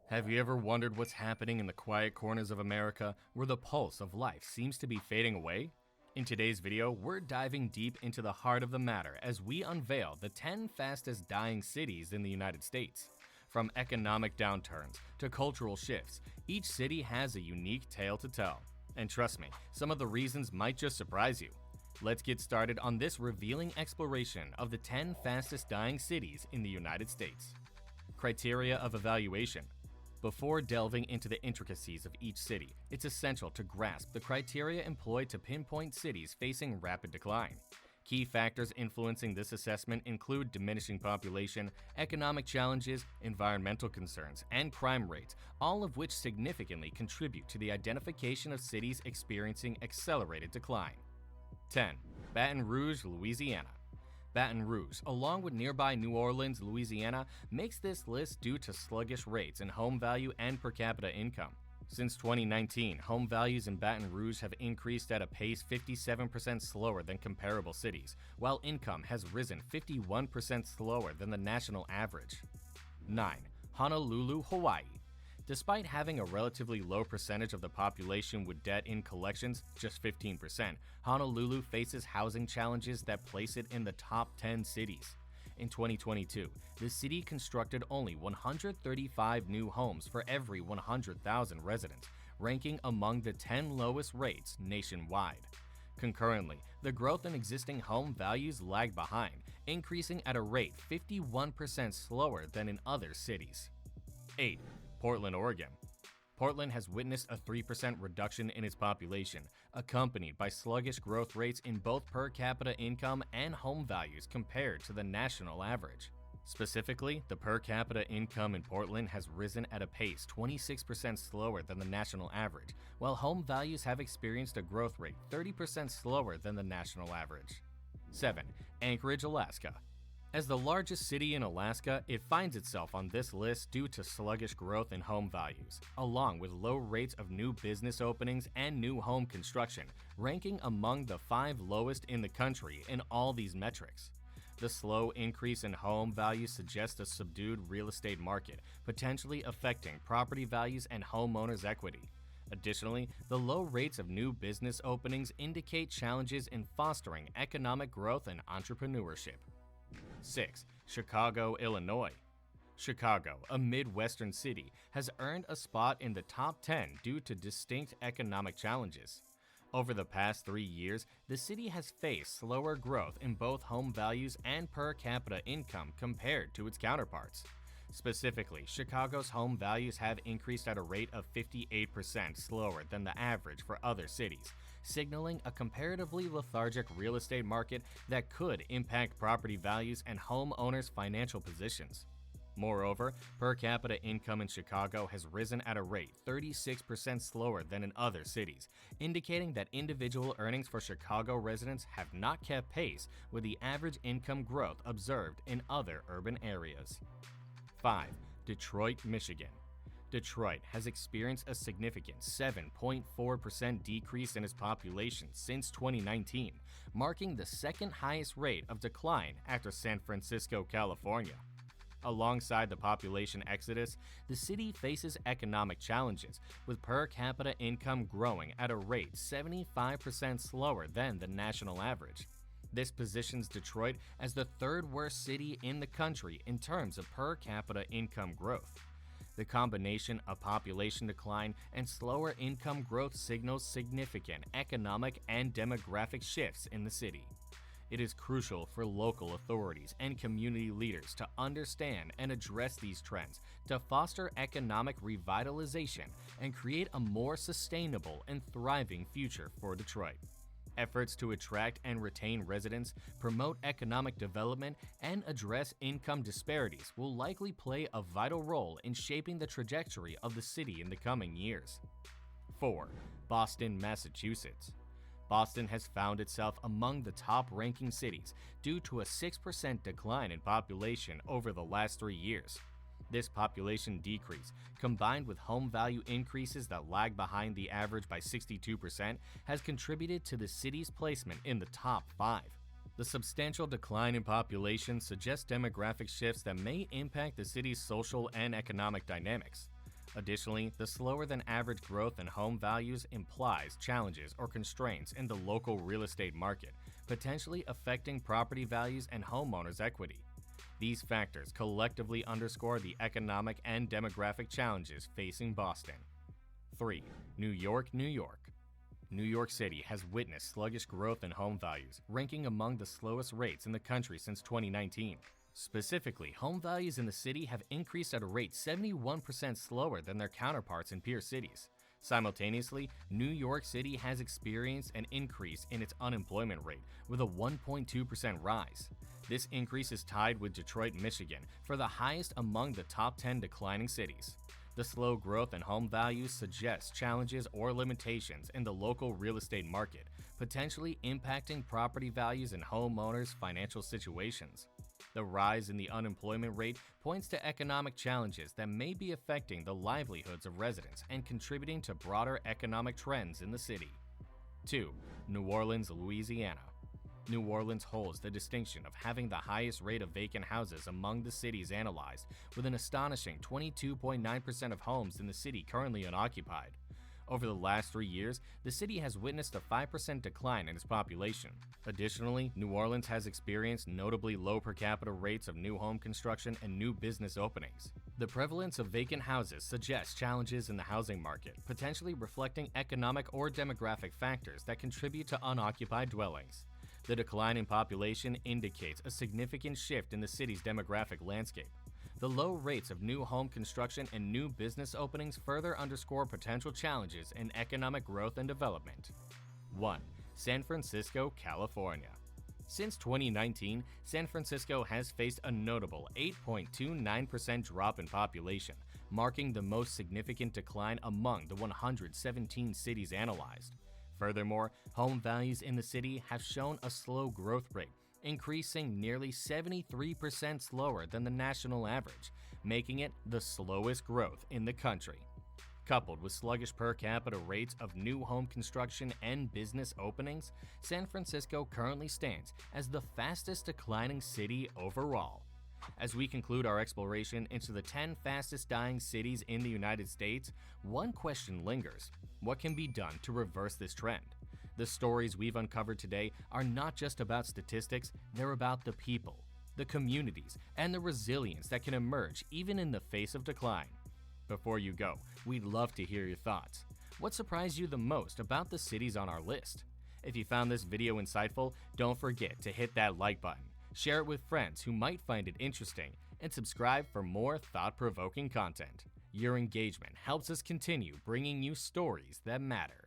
Have you ever wondered what's happening in the quiet corners of America where the pulse of life seems to be fading away? In today's video, we're diving deep into the heart of the matter as we unveil the 10 fastest dying cities in the United States. From economic downturns to cultural shifts, each city has a unique tale to tell. And trust me, some of the reasons might just surprise you. Let's get started on this revealing exploration of the 10 fastest dying cities in the United States. Criteria of evaluation. Before delving into the intricacies of each city, it's essential to grasp the criteria employed to pinpoint cities facing rapid decline. Key factors influencing this assessment include diminishing population, economic challenges, environmental concerns, and crime rates, all of which significantly contribute to the identification of cities experiencing accelerated decline. 10. Baton Rouge, Louisiana. Baton Rouge, along with nearby New Orleans, Louisiana, makes this list due to sluggish rates in home value and per capita income. Since 2019, home values in Baton Rouge have increased at a pace 57% slower than comparable cities, while income has risen 51% slower than the national average. 9. Honolulu, Hawaii. Despite having a relatively low percentage of the population with debt in collections, just 15%, Honolulu faces housing challenges that place it in the top 10 cities. In 2022, the city constructed only 135 new homes for every 100,000 residents, ranking among the 10 lowest rates nationwide. Concurrently, the growth in existing home values lagged behind, increasing at a rate 51% slower than in other cities. 8. Portland, Oregon. Portland has witnessed a 3% reduction in its population, accompanied by sluggish growth rates in both per capita income and home values compared to the national average. Specifically, the per capita income in Portland has risen at a pace 26% slower than the national average, while home values have experienced a growth rate 30% slower than the national average. 7. Anchorage, Alaska. As the largest city in Alaska, it finds itself on this list due to sluggish growth in home values, along with low rates of new business openings and new home construction, ranking among the 5 lowest in the country in all these metrics. The slow increase in home values suggests a subdued real estate market, potentially affecting property values and homeowners' equity. Additionally, the low rates of new business openings indicate challenges in fostering economic growth and entrepreneurship. 6. Chicago, Illinois. Chicago, a Midwestern city, has earned a spot in the top 10 due to distinct economic challenges. Over the past 3 years, the city has faced slower growth in both home values and per capita income compared to its counterparts. Specifically, Chicago's home values have increased at a rate of 58% slower than the average for other cities, signaling a comparatively lethargic real estate market that could impact property values and homeowners' financial positions. Moreover, per capita income in Chicago has risen at a rate 36% slower than in other cities, indicating that individual earnings for Chicago residents have not kept pace with the average income growth observed in other urban areas. 5. Detroit, Michigan. Detroit has experienced a significant 7.4% decrease in its population since 2019, marking the second highest rate of decline after San Francisco, California. Alongside the population exodus, the city faces economic challenges, with per capita income growing at a rate 75% slower than the national average. This positions Detroit as the third worst city in the country in terms of per capita income growth. The combination of population decline and slower income growth signals significant economic and demographic shifts in the city. It is crucial for local authorities and community leaders to understand and address these trends to foster economic revitalization and create a more sustainable and thriving future for Detroit. Efforts to attract and retain residents, promote economic development, and address income disparities will likely play a vital role in shaping the trajectory of the city in the coming years. 4. Boston, Massachusetts. Boston has found itself among the top-ranking cities due to a 6% decline in population over the last 3 years. This population decrease, combined with home value increases that lag behind the average by 62%, has contributed to the city's placement in the top 5. The substantial decline in population suggests demographic shifts that may impact the city's social and economic dynamics. Additionally, the slower than average growth in home values implies challenges or constraints in the local real estate market, potentially affecting property values and homeowners' equity. These factors collectively underscore the economic and demographic challenges facing Boston. 3. New York, New York. New York City has witnessed sluggish growth in home values, ranking among the slowest rates in the country since 2019. Specifically, home values in the city have increased at a rate 71% slower than their counterparts in peer cities. Simultaneously, New York City has experienced an increase in its unemployment rate, with a 1.2% rise. This increase is tied with Detroit, Michigan, for the highest among the top 10 declining cities. The slow growth in home values suggests challenges or limitations in the local real estate market, potentially impacting property values and homeowners' financial situations. The rise in the unemployment rate points to economic challenges that may be affecting the livelihoods of residents and contributing to broader economic trends in the city. 2. New Orleans, Louisiana. New Orleans holds the distinction of having the highest rate of vacant houses among the cities analyzed, with an astonishing 22.9% of homes in the city currently unoccupied. Over the last 3 years, the city has witnessed a 5% decline in its population. Additionally, New Orleans has experienced notably low per capita rates of new home construction and new business openings. The prevalence of vacant houses suggests challenges in the housing market, potentially reflecting economic or demographic factors that contribute to unoccupied dwellings. The decline in population indicates a significant shift in the city's demographic landscape. The low rates of new home construction and new business openings further underscore potential challenges in economic growth and development. 1. San Francisco, California. Since 2019, San Francisco has faced a notable 8.29% drop in population, marking the most significant decline among the 117 cities analyzed. Furthermore, home values in the city have shown a slow growth rate, increasing nearly 73% slower than the national average, making it the slowest growth in the country. Coupled with sluggish per capita rates of new home construction and business openings, San Francisco currently stands as the fastest declining city overall. As we conclude our exploration into the 10 fastest dying cities in the United States, one question lingers: what can be done to reverse this trend? The stories we've uncovered today are not just about statistics, they're about the people, the communities, and the resilience that can emerge even in the face of decline. Before you go, we'd love to hear your thoughts. What surprised you the most about the cities on our list? If you found this video insightful, don't forget to hit that like button, share it with friends who might find it interesting, and subscribe for more thought-provoking content. Your engagement helps us continue bringing you stories that matter.